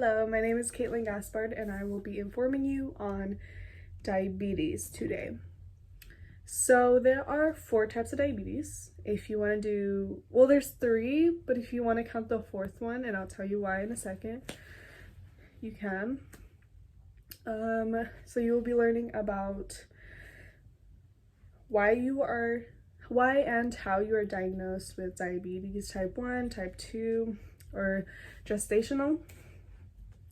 Hello, my name is Caitlin Gaspard and I will be informing you on diabetes today. So there are 4 types of diabetes. If you want to do, well, there's 3, but if you want to count the 4th one, and I'll tell you why in a second, you can. So you will be learning about why and how you are diagnosed with diabetes type 1, type 2, or gestational.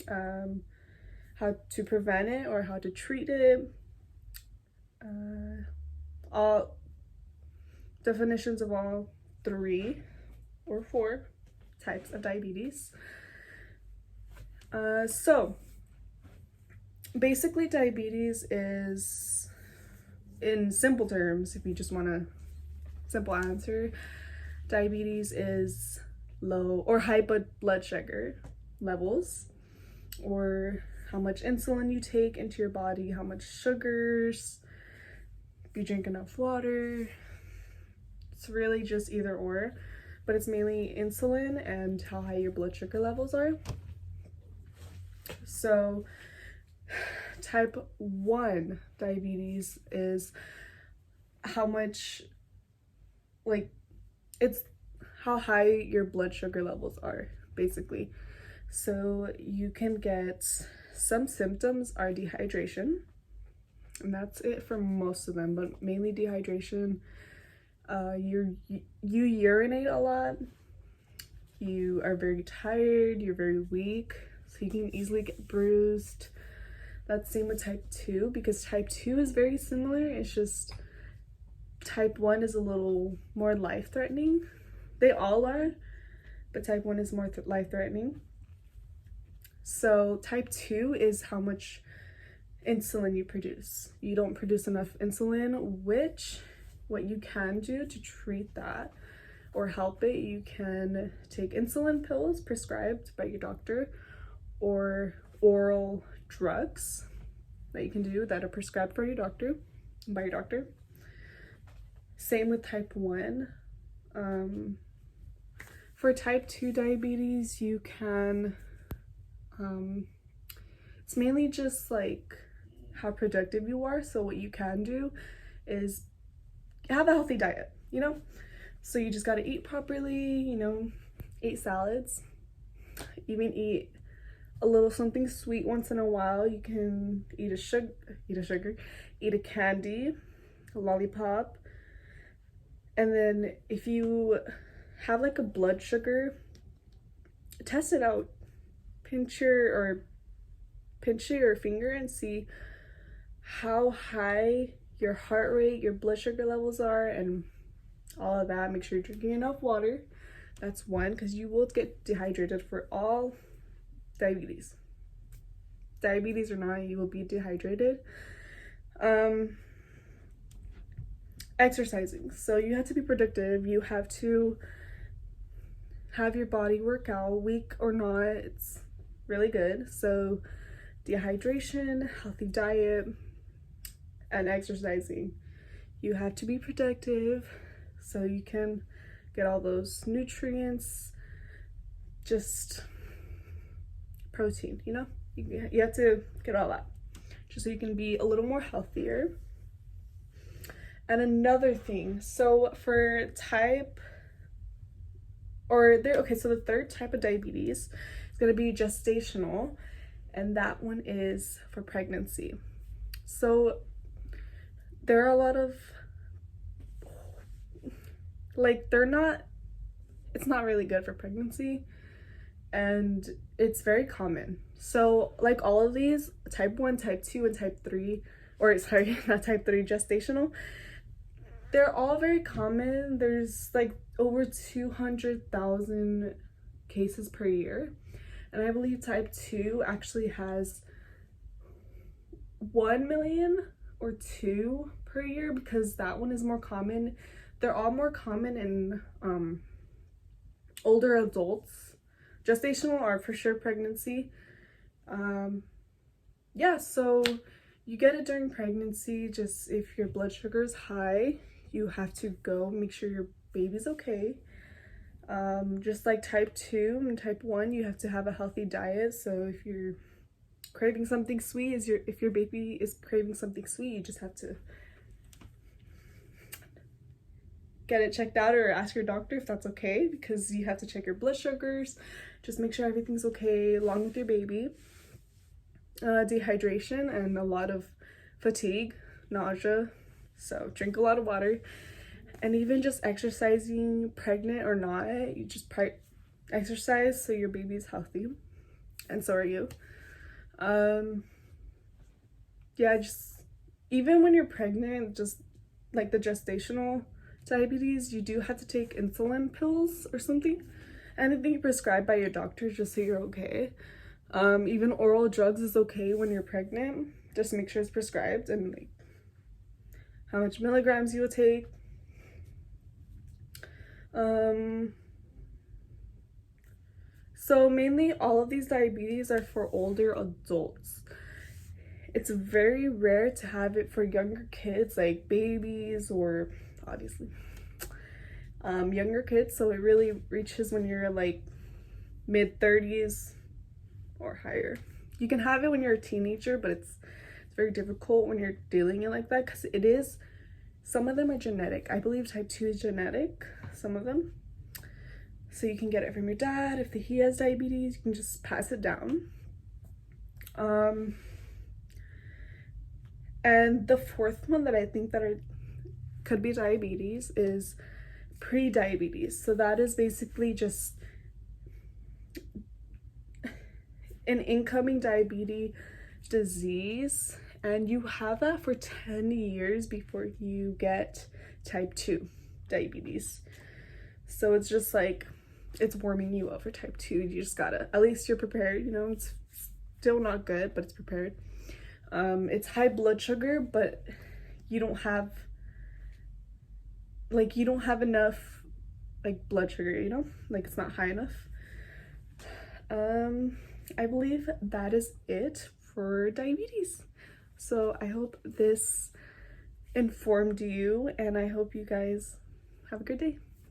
How to prevent it or how to treat it, all definitions of all 3 or 4 types of diabetes. So basically diabetes is, in simple terms, if you just want a simple answer, diabetes is low or high blood sugar levels, or how much insulin you take into your body, how much sugars, if you drink enough water. It's really just either or, but it's mainly insulin and how high your blood sugar levels are. So type 1 diabetes is how much, it's how high your blood sugar levels are, basically. So you can get, some symptoms are dehydration, and that's it for most of them, but mainly dehydration. You urinate a lot, you are very tired, you're very weak, so you can easily get bruised. That's same with type 2, because type 2 is very similar. It's just type 1 is a little more life-threatening. They all are, but type 1 is more life-threatening. So type 2 is how much insulin you produce. You don't produce enough insulin, which what you can do to treat that or help it, you can take insulin pills prescribed by your doctor, or oral drugs that you can do that are prescribed for your doctor, by your doctor. Same with type 1. For type 2 diabetes, you can, it's mainly just like how productive you are. So what you can do is have a healthy diet, so you just got to eat properly, eat salads, even eat a little something sweet once in a while. You can eat a candy, a lollipop. And then if you have like a blood sugar, test it out. Pinch your finger and see how high your heart rate, your blood sugar levels are, and all of that. Make sure you're drinking enough water. That's one, because you will get dehydrated for all diabetes. Diabetes or not, you will be dehydrated. Exercising. So you have to be productive. You have to have your body work out, weak or not. It's really good. So dehydration, healthy diet, and exercising. You have to be productive so you can get all those nutrients, just protein, you have to get all that just so you can be a little more healthier. And another thing, so for so the 3rd type of diabetes is going to be gestational, and that one is for pregnancy. So there are a lot of, it's not really good for pregnancy, and it's very common. So like all of these, type 1, type 2, and type 3, or sorry, not type 3, gestational, they're all very common. There's like over 200,000 cases per year. And I believe type 2 actually has 1 million or 2 per year, because that one is more common. They're all more common in older adults. Gestational are for sure pregnancy. So you get it during pregnancy. Just if your blood sugar is high, you have to go make sure your baby's okay. Just like type 2 and type 1, you have to have a healthy diet. So if you're craving something sweet, if your baby is craving something sweet, you just have to get it checked out or ask your doctor if that's okay, because you have to check your blood sugars. Just make sure everything's okay along with your baby. Dehydration and a lot of fatigue, nausea, so drink a lot of water. And even just exercising, pregnant or not, you just exercise so your baby's healthy, and so are you. Yeah, just even when you're pregnant, just like the gestational diabetes, you do have to take insulin pills or something. Anything prescribed by your doctor, just so you're okay. Even oral drugs is okay when you're pregnant. Just make sure it's prescribed, and like how much milligrams you will take. So mainly all of these diabetes are for older adults. It's very rare to have it for younger kids, like babies or obviously younger kids. So it really reaches when you're like mid-30s or higher. You can have it when you're a teenager, but it's very difficult when you're dealing it like that, because it is, some of them are genetic. I believe type 2 is genetic, some of them. So you can get it from your dad. If he has diabetes, you can just pass it down. And the fourth one that I think that could be diabetes is pre-diabetes. So that is basically just an incoming diabetes disease, and you have that for 10 years before you get type 2 diabetes. So it's just like, it's warming you up for type 2. You just gotta, at least you're prepared, you know. It's still not good, but it's prepared. It's high blood sugar, but you don't have enough like blood sugar, you know, like it's not high enough. I believe that is it for diabetes. So I hope this informed you, and I hope you guys have a good day.